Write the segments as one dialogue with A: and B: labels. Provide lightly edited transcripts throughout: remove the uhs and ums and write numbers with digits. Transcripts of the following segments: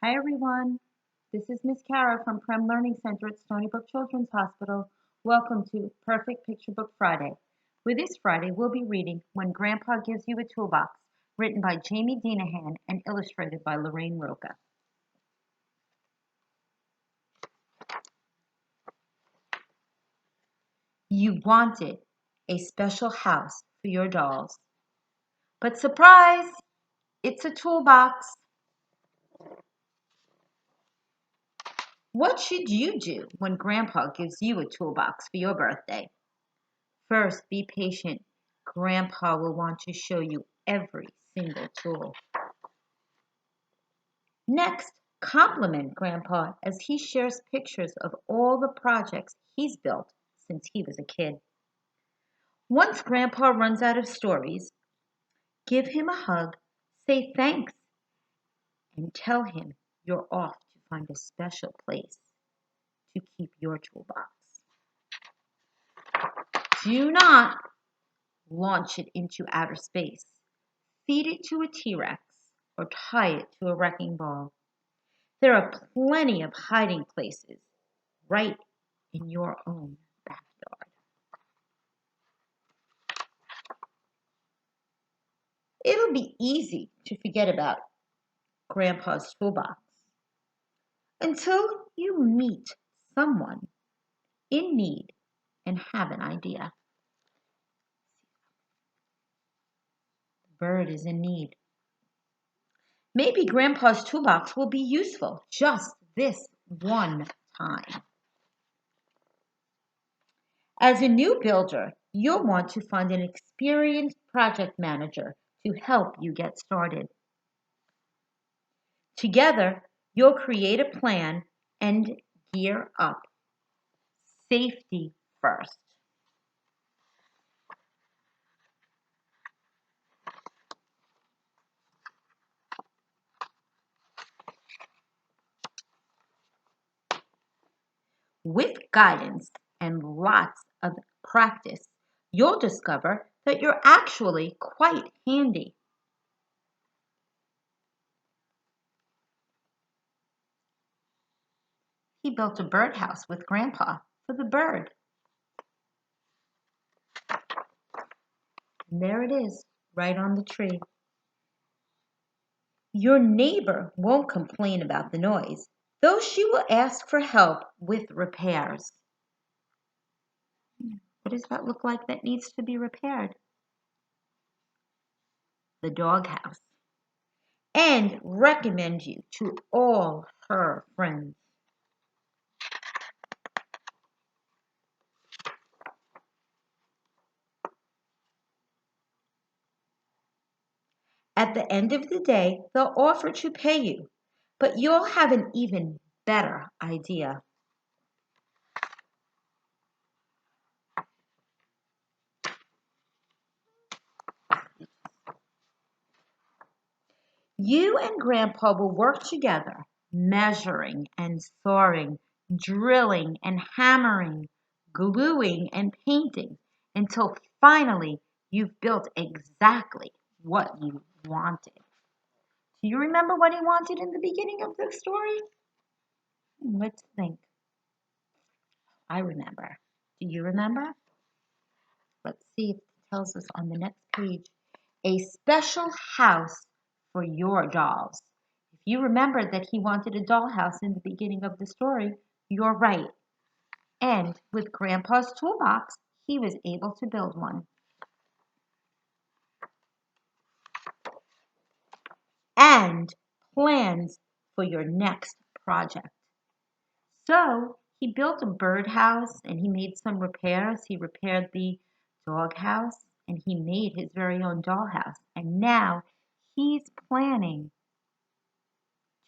A: Hi everyone, this is Miss Cara from Prem Learning Center at Stony Brook Children's Hospital. Welcome to Perfect Picture Book Friday. With this Friday, we'll be reading When Grandpa Gives You a Toolbox, written by Jamie Deenihan and illustrated by Lorraine Rocha. You wanted a special house for your dolls. But surprise, it's a toolbox. What should you do when Grandpa gives you a toolbox for your birthday? First, be patient. Grandpa will want to show you every single tool. Next, compliment Grandpa as he shares pictures of all the projects he's built since he was a kid. Once Grandpa runs out of stories, give him a hug, say thanks, and tell him you're off to find a special place to keep your toolbox. Do not launch it into outer space. Feed it to a T-Rex or tie it to a wrecking ball. There are plenty of hiding places right in your own backyard. It'll be easy to forget about Grandpa's toolbox until you meet someone in need and have an idea. The bird is in need. Maybe Grandpa's toolbox will be useful just this one time. As a new builder, you'll want to find an experienced project manager to help you get started. Together, you'll create a plan and gear up. Safety first. With guidance and lots of practice, you'll discover that you're actually quite handy. He built a birdhouse with Grandpa for the bird. And there it is, right on the tree. Your neighbor won't complain about the noise, though she will ask for help with repairs. What does that look like that needs to be repaired? The doghouse. And recommend you to all her friends. At the end of the day, they'll offer to pay you, but you'll have an even better idea. You and Grandpa will work together, measuring and sawing, drilling and hammering, gluing and painting, until finally you've built exactly what you wanted. Do you remember what he wanted in the beginning of the story? Let's think. I remember. Do you remember? Let's see if it tells us on the next page. A special house for your dolls. If you remember that he wanted a dollhouse in the beginning of the story, you're right. And with Grandpa's toolbox, he was able to build one. And plans for your next project. So he built a birdhouse and he made some repairs. He repaired the doghouse and he made his very own dollhouse. And now he's planning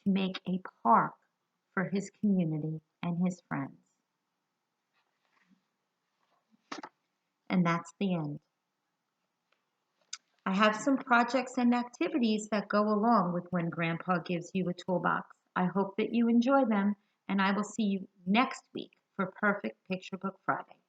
A: to make a park for his community and his friends. And that's the end. I have some projects and activities that go along with When Grandpa Gives You a Toolbox. I hope that you enjoy them, and I will see you next week for Perfect Picture Book Friday.